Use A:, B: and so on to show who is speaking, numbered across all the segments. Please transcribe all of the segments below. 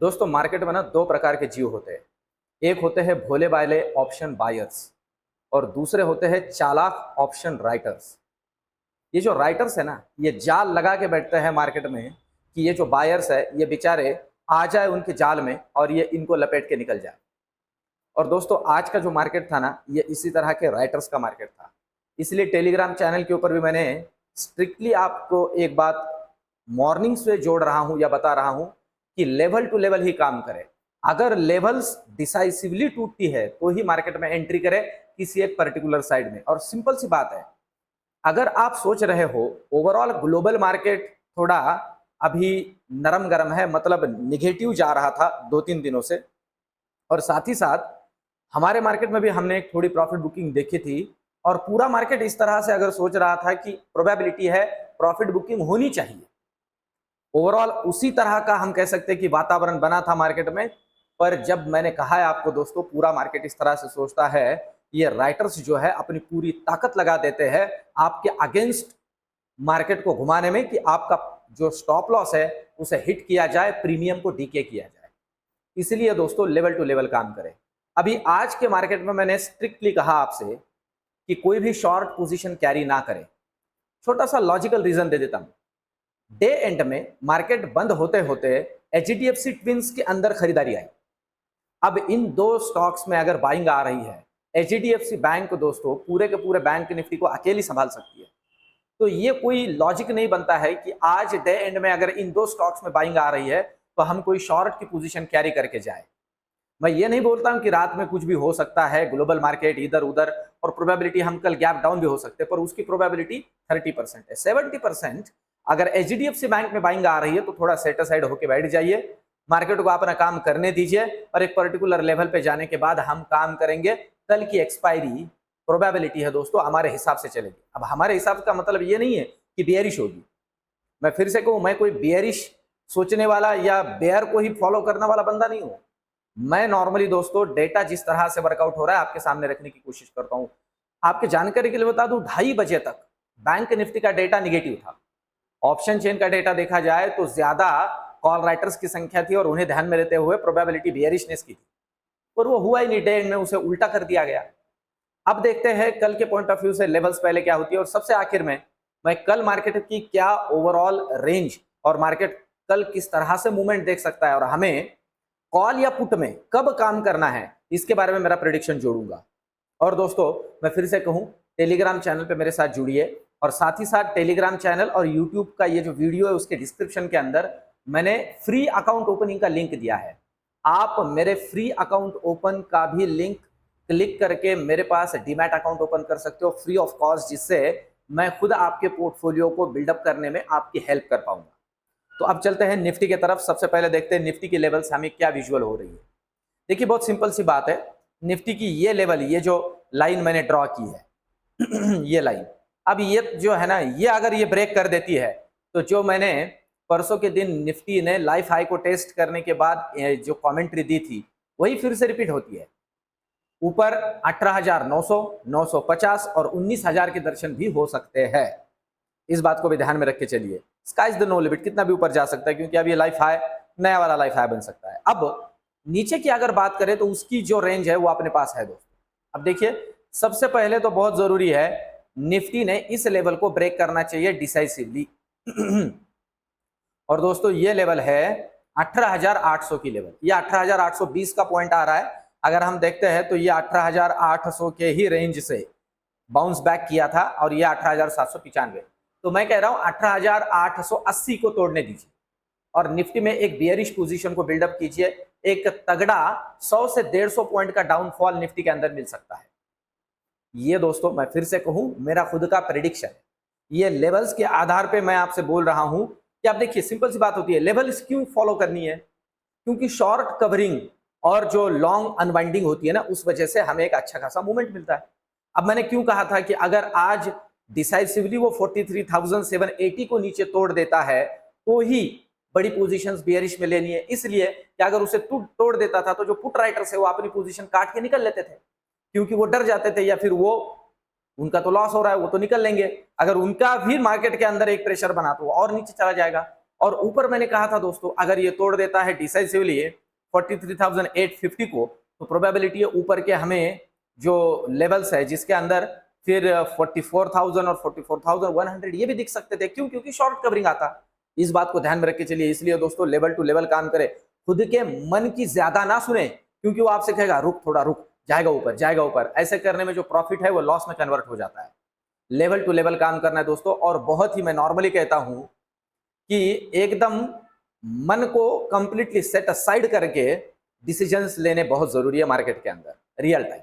A: दोस्तों मार्केट में ना दो प्रकार के जीव होते हैं। एक होते हैं भोले भाले ऑप्शन बायर्स और दूसरे होते हैं चालाक ऑप्शन राइटर्स। ये जो राइटर्स है ना, ये जाल लगा के बैठते हैं मार्केट में कि ये जो बायर्स है ये बेचारे आ जाए उनके जाल में और ये इनको लपेट के निकल जाए। और दोस्तों आज का जो मार्केट था ना, ये इसी तरह के राइटर्स का मार्केट था। इसलिए टेलीग्राम चैनल के ऊपर भी मैंने स्ट्रिक्टली आपको एक बात मॉर्निंग से जोड़ रहा हूं या बता रहा हूं कि लेवल टू लेवल ही काम करें। अगर लेवल्स डिसाइसिवली टूटती है तो ही मार्केट में एंट्री करें किसी एक पर्टिकुलर साइड में। और सिंपल सी बात है, अगर आप सोच रहे हो ओवरऑल ग्लोबल मार्केट थोड़ा अभी नरम गरम है, मतलब निगेटिव जा रहा था 2-3 दिनों से, और साथ ही साथ हमारे मार्केट में भी हमने एक थोड़ी प्रॉफिट बुकिंग देखी थी, और पूरा मार्केट इस तरह से अगर सोच रहा था कि प्रोबेबिलिटी है प्रॉफिट बुकिंग होनी चाहिए, ओवरऑल उसी तरह का हम कह सकते हैं कि वातावरण बना था मार्केट में। पर जब मैंने कहा है आपको दोस्तों, पूरा मार्केट इस तरह से सोचता है, ये राइटर्स जो है अपनी पूरी ताकत लगा देते हैं आपके अगेंस्ट मार्केट को घुमाने में कि आपका जो स्टॉप लॉस है उसे हिट किया जाए, प्रीमियम को डीके किया जाए। इसलिए दोस्तों लेवल टू लेवल काम करें। अभी आज के मार्केट में मैंने स्ट्रिक्टली कहा आपसे कि कोई भी शॉर्ट पोजीशन कैरी ना करें। छोटा सा लॉजिकल रीजन दे देता हूं। डे एंड में मार्केट बंद होते होते एचडीएफसी ट्विंस के अंदर खरीदारी आई। अब इन दो स्टॉक्स में अगर बाइंग आ रही है, एचडीएफसी बैंक दोस्तों पूरे के पूरे बैंक निफ्टी को अकेली संभाल सकती है। तो ये कोई लॉजिक नहीं बनता है कि आज डे एंड में अगर इन दो स्टॉक्स में बाइंग आ रही है तो हम कोई शॉर्ट की पोजीशन कैरी करके जाए। मैं ये नहीं बोलता हूं कि रात में कुछ भी हो सकता है, ग्लोबल मार्केट इधर उधर, और प्रोबेबिलिटी हम कल गैप डाउन भी हो सकते हैं, पर उसकी प्रोबेबिलिटी 30% है। 70% अगर एचडीएफसी बैंक में बाइंग आ रही है तो थोड़ा सेट असाइड होकर बैठ जाइए, मार्केट को अपना काम करने दीजिए, और एक पर्टिकुलर लेवल पे जाने के बाद हम काम करेंगे। कल की एक्सपायरी प्रोबेबिलिटी है दोस्तों हमारे हिसाब से चलेगी। अब हमारे हिसाब का मतलब ये नहीं है कि बेयरिश होगी। मैं फिर से कहूं, मैं कोई बेयरिश सोचने वाला या बेयर को ही फॉलो करने वाला बंदा नहीं हूं। मैं नॉर्मली दोस्तों डेटा जिस तरह से वर्कआउट हो रहा है आपके सामने रखने की कोशिश करता हूं। आपके जानकारी के लिए बता दूं, 2:30 बजे तक बैंक निफ्टी का डेटा निगेटिव था। ऑप्शन चेन का डेटा देखा जाए तो ज्यादा कॉल राइटर्स की संख्या थी और उन्हें ध्यान में लेते हुए प्रोबेबिलिटी बेयरिशनेस की थी, पर वो हुआ ही नहीं। डे एंड में उसे उल्टा कर दिया गया। अब देखते हैं कल के पॉइंट ऑफ व्यू से लेवल्स पहले क्या होती है, और सबसे आखिर में मैं कल मार्केट की क्या ओवरऑल रेंज और मार्केट कल किस तरह से मूवमेंट देख सकता है और हमें कॉल या पुट में कब काम करना है, इसके बारे में मेरा प्रेडिक्शन जोड़ूंगा। और दोस्तों मैं फिर से कहूं, टेलीग्राम चैनल पे मेरे साथ जुड़िए, और साथ ही साथ टेलीग्राम चैनल और यूट्यूब का ये जो वीडियो है उसके डिस्क्रिप्शन के अंदर मैंने फ्री अकाउंट ओपनिंग का लिंक दिया है। आप मेरे फ्री अकाउंट ओपन का भी लिंक क्लिक करके मेरे पास डीमैट अकाउंट ओपन कर सकते हो फ्री ऑफ कॉस्ट, जिससे मैं खुद आपके पोर्टफोलियो को बिल्डअप करने में आपकी हेल्प कर पाऊंगा। तो अब चलते हैं निफ्टी की तरफ। सबसे पहले देखते हैं निफ्टी की लेवल्स हमें क्या विजुअल हो रही है। देखिए बहुत सिंपल सी बात है, निफ्टी की ये लेवल, ये जो लाइन मैंने ड्रॉ की है ये लाइन, अब ये जो है ना, ये अगर ये ब्रेक कर देती है तो जो मैंने परसों के दिन निफ्टी ने लाइफ हाई को टेस्ट करने के बाद जो कमेंट्री दी थी वही फिर से रिपीट होती है। ऊपर 18,900, 950 और 19,000 के दर्शन भी हो सकते हैं। इस बात को भी ध्यान में रख के चलिए। Sky is the no limit, कितना भी ऊपर जा सकता है, क्योंकि अब ये लाइफ हाई नया वाला लाइफ हाई बन सकता है। अब नीचे की अगर बात करें तो उसकी जो रेंज है वो अपने पास है दोस्तों। अब देखिए सबसे पहले तो बहुत जरूरी है, निफ्टी ने इस लेवल को ब्रेक करना चाहिए डिसाइसिवली और दोस्तों ये लेवल है 18,800 की लेवल। ये 18,820 का पॉइंट आ रहा है। अगर हम देखते हैं तो ये 18,800 के ही रेंज से बाउंस बैक किया था और ये 18,795। तो मैं कह रहा हूं 18,880 को तोड़ने दीजिए और निफ्टी में एक बियरिश पोजीशन को बिल्डअप कीजिए। एक तगड़ा 100 से 150 पॉइंट का डाउनफॉल निफ्टी के अंदर मिल सकता है। ये दोस्तों मैं फिर से कहूं, मेरा खुद का प्रेडिक्शन है। ये लेवल्स के आधार पे मैं आपसे बोल रहा हूं कि आप देखिए सिंपल सी बात होती है, लेवल्स क्यों फॉलो करनी है, क्योंकि शॉर्ट कवरिंग और जो लॉन्ग अनवाइंडिंग होती है ना, उस वजह से हमें एक अच्छा खासा मूवमेंट मिलता है। अब मैंने क्यों कहा था कि अगर आज डिसाइसिवली वो 43,780 को नीचे तोड़ देता है तो ही बड़ी पोजीशंस बियरिश में लेनी है, इसलिए कि अगर उसे तोड़ देता था तो जो पुट राइटर्स है वो अपनी पोजीशन काट के निकल लेते थे, क्योंकि वो डर जाते थे या फिर वो उनका तो लॉस हो रहा है वो तो निकल लेंगे। अगर उनका भी मार्केट के अंदर एक प्रेशर बना तो वो और नीचे चला जाएगा, और ऊपर मैंने कहा था दोस्तों, अगर ये तोड़ देता है डिसाइसिवली 43,850 को, तो प्रोबेबिलिटी है ऊपर के हमें जो लेवल्स है जिसके अंदर फिर 44,000 और 44,100 ये भी दिख सकते थे। क्यों? क्योंकि शॉर्ट कवरिंग आता। इस बात को ध्यान में रख के चलिए। इसलिए दोस्तों लेवल टू लेवल काम करे, खुद के मन की ज्यादा ना सुने, क्योंकि वो आपसे कहेगा रुक थोड़ा रुक, जाएगा ऊपर जाएगा ऊपर। ऐसे करने में जो प्रॉफिट है वो लॉस में कन्वर्ट हो जाता है। लेवल टू लेवल काम करना है दोस्तों। और बहुत ही मैं नॉर्मली कहता हूं कि एकदम मन को कंप्लीटली सेट असाइड करके डिसीजंस लेने बहुत जरूरी है मार्केट के अंदर रियल टाइम।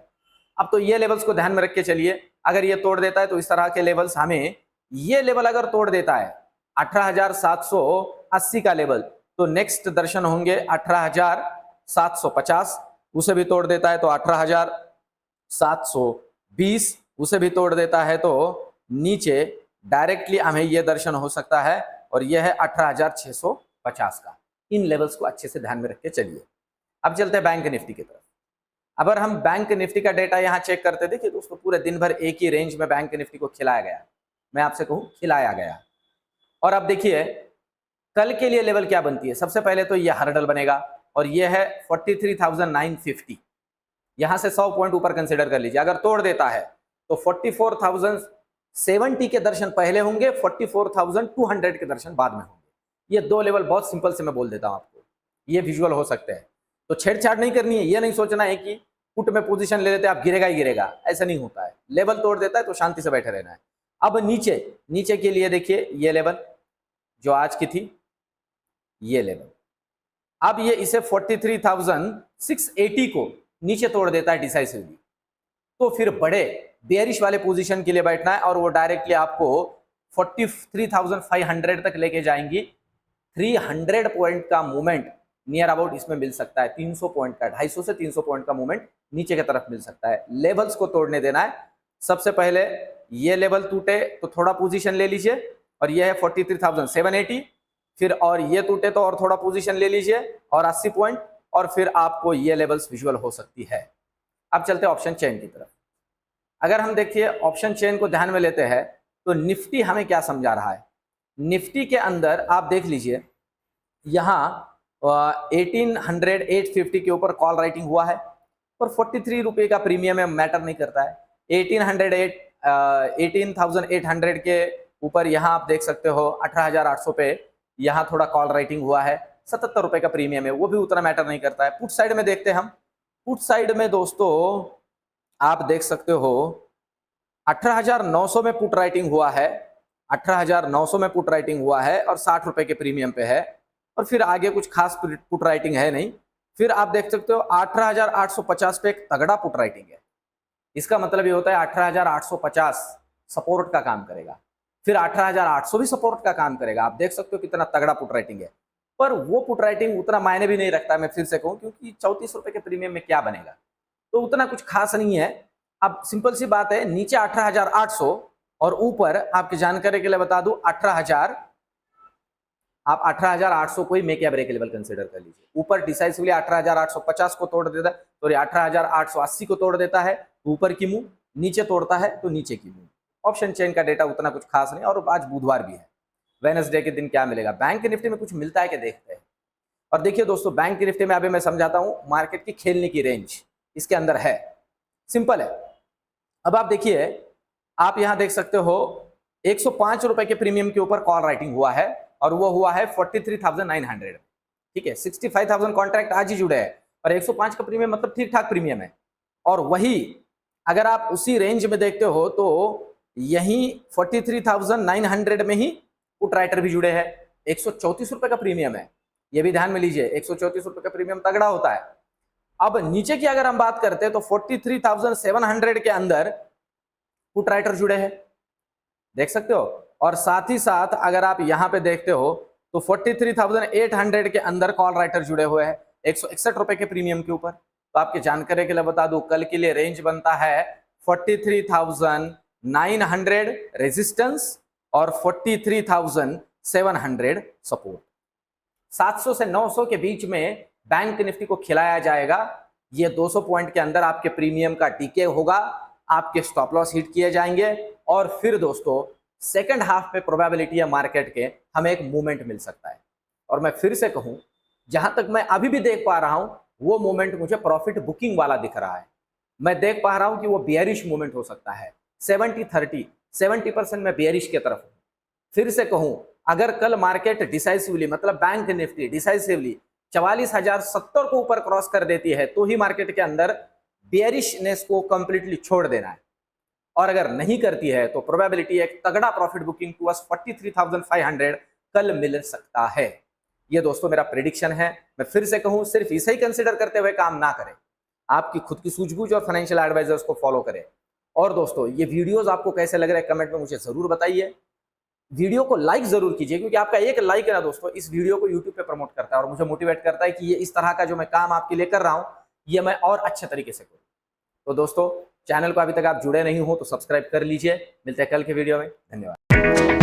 A: अब तो ये लेवल्स को ध्यान में रख के चलिए। अगर ये तोड़ देता है तो इस तरह के लेवल्स हमें, ये लेवल अगर तोड़ देता है 18,780 का लेवल, तो नेक्स्ट दर्शन होंगे 18,750। उसे भी तोड़ देता है तो 18,720, उसे भी तोड़ देता है तो नीचे डायरेक्टली हमें यह दर्शन हो सकता है, और यह है 18,650 का। इन लेवल्स को अच्छे से ध्यान में रख के चलिए। अब चलते हैं बैंक निफ्टी की तरफ। अगर हम बैंक निफ्टी का डेटा यहां चेक करते, देखिए दोस्तों पूरे दिन भर एक ही रेंज में बैंक निफ्टी को खिलाया गया, मैं आपसे कहूं खिलाया गया। और अब देखिए कल के लिए लेवल क्या बनती है। सबसे पहले तो यह हर्डल बनेगा, और यह है 43,950। यहां से 100 पॉइंट ऊपर कंसिडर कर लीजिए। अगर तोड़ देता है तो 44,070 के दर्शन पहले होंगे, 44,200 के दर्शन बाद में होंगे। ये दो लेवल बहुत सिंपल से मैं बोल देता हूं आपको, ये विजुअल हो सकते हैं। तो छेड़छाड़ नहीं करनी है, ये नहीं सोचना है कि पुट में पोजीशन ले लेते आप गिरेगा ही गिरेगा, ऐसा नहीं होता है। लेवल तोड़ देता है तो शांति से बैठे रहना है। अब नीचे के लिए देखिए, ये लेवल जो आज की थी, ये लेवल, अब ये इसे 43,680 को नीचे तोड़ देता है डिसाइसिवली, तो फिर बड़े बेयरिश वाले पोजीशन के लिए बैठना है, और वो डायरेक्टली आपको 43,500 तक लेके जाएंगी। 300 पॉइंट का मूवमेंट नियर अबाउट इसमें मिल सकता है, 300 पॉइंट का, 250 से 300 पॉइंट का मूवमेंट नीचे की तरफ मिल सकता है। लेवल्स को तोड़ने देना है। सबसे पहले ये लेवल टूटे तो थोड़ा पोजीशन ले लीजिए, और ये है 43,780। फिर और ये टूटे तो और थोड़ा पोजीशन ले लीजिए, और 80 पॉइंट, और फिर आपको ये लेवल्स विजुअल हो सकती है। अब चलते हैं ऑप्शन चेन की तरफ। अगर हम देखिए ऑप्शन चेन को ध्यान में लेते हैं तो निफ्टी हमें क्या समझा रहा है। निफ्टी के अंदर आप देख लीजिए, यहाँ 1800 850 के ऊपर कॉल राइटिंग हुआ है, और 43 रुपये का प्रीमियम है, मैटर नहीं करता है। 18,800 के ऊपर यहाँ आप देख सकते हो 18,800 पे यहाँ थोड़ा कॉल राइटिंग हुआ है, 77 रुपये का प्रीमियम है, वो भी उतना मैटर नहीं करता है। पुट साइड में देखते हैं हम। पुट साइड में दोस्तों आप देख सकते हो 18,900 में पुट राइटिंग हुआ है, 18,900 में पुट राइटिंग हुआ है, और 60 रुपये के प्रीमियम पे है, और फिर आगे कुछ खास पुट राइटिंग है नहीं। फिर आप देख सकते हो 18,850 पे एक तगड़ा पुट राइटिंग है। इसका मतलब ये होता है 18,850 सपोर्ट का काम करेगा, फिर 18,800 भी सपोर्ट का काम करेगा। आप देख सकते हो कितना तगड़ा पुट राइटिंग है। पर वो पुट राइटिंग उतना मायने भी नहीं रखता, मैं फिर से कहूँ, क्योंकि 34 रुपये के प्रीमियम में क्या बनेगा, तो उतना कुछ खास नहीं है। अब सिंपल सी बात है, नीचे 18,800 और ऊपर आपकी जानकारी के लिए बता दूं 18,000। आप 18,800 को ही मेक या ब्रेक लेवल कंसीडर कर लीजिए। ऊपर डिसाइसिवली 18,850 को तोड़ देता है, तो 18,880 को तोड़ देता है, ऊपर की मुंह, नीचे तोड़ता है तो नीचे की मुंह। ऑप्शन चेन का डेटा उतना कुछ खास नहीं, और आज बुधवार भी है। वेडनेसडे के दिन क्या मिलेगा बैंक निफ्टी में, कुछ मिलता है कि देखते हैं। और देखिए दोस्तों, बैंक निफ्टी में अभी मैं समझाता हूं मार्केट की खेलने की रेंज इसके अंदर है, सिंपल है। अब आप देखिए, आप यहां देख सकते हो 105 रुपए के प्रीमियम के ऊपर कॉल राइटिंग हुआ है, और वो हुआ है 43,900। ठीक है, 65,000 कॉन्ट्रैक्ट आज ही जुड़े हैं, और 105 का प्रीमियम मतलब ठीक ठाक प्रीमियम है। और वही अगर आप उसी रेंज में देखते हो तो यही 43,900 में ही पुट राइटर भी जुड़े हैं, 134 रुपए का प्रीमियम है, ये भी ध्यान में लीजिए। 134 रुपए का प्रीमियम तगड़ा होता है। अब नीचे की अगर हम बात करते हैं तो 43,700 के अंदर पुट राइटर जुड़े हैं, देख सकते हो। और साथ ही साथ अगर आप यहां पे देखते हो तो 43,800 के अंदर कॉल राइटर जुड़े हुए हैं 161 रुपए के प्रीमियम के ऊपर। तो आपके जानकारी के लिए बता दूं, कल के लिए रेंज बनता है 43,900 रेजिस्टेंस और 43,700 सपोर्ट। 700 से 900 के बीच में बैंक निफ्टी को खिलाया जाएगा। ये 200 पॉइंट के अंदर आपके प्रीमियम का डीके होगा, आपके स्टॉप लॉस हिट किए जाएंगे, और फिर दोस्तों सेकंड हाफ पे प्रोबेबिलिटी है मार्केट के हमें एक मूवमेंट मिल सकता है। और मैं फिर से कहूं, जहां तक मैं अभी भी देख पा रहा हूं वो मोमेंट मुझे प्रॉफिट बुकिंग वाला दिख रहा है। मैं देख पा रहा हूं कि वो बियरिश मोमेंट हो सकता है। 70-30, 70% मैं बियरिश की तरफ हूं। फिर से कहूं, अगर कल मार्केट डिसाइसिवली, मतलब बैंक निफ्टी डिसाइसिवली 44,070 को ऊपर क्रॉस कर देती है तो ही मार्केट के अंदर बियरिशनेस को कंप्लीटली छोड़ देना है। और अगर नहीं करती है तो प्रोबेबिलिटी एक तगड़ा प्रॉफिट बुकिंग टुवर्ड्स 43,500 कल मिल सकता है। ये दोस्तों मेरा प्रेडिक्शन है। मैं फिर से कहूं, सिर्फ इसे ही कंसीडर करते हुए काम ना करें, आपकी खुद की सूझबूझ और फाइनेंशियल एडवाइजर्स को फॉलो करें। और दोस्तों ये वीडियोस आपको कैसे लग रहे हैं कमेंट में मुझे जरूर बताइए। वीडियो को लाइक जरूर कीजिए, क्योंकि आपका एक लाइक है ना दोस्तों, इस वीडियो को यूट्यूब पे प्रमोट करता है और मुझे मोटिवेट करता है कि ये इस तरह का जो मैं काम आपके लिए कर रहा हूं ये मैं और अच्छे तरीके से करूं। तो दोस्तों चैनल को अभी तक आप जुड़े नहीं हो तो सब्सक्राइब कर लीजिए। मिलते हैं कल के वीडियो में। धन्यवाद।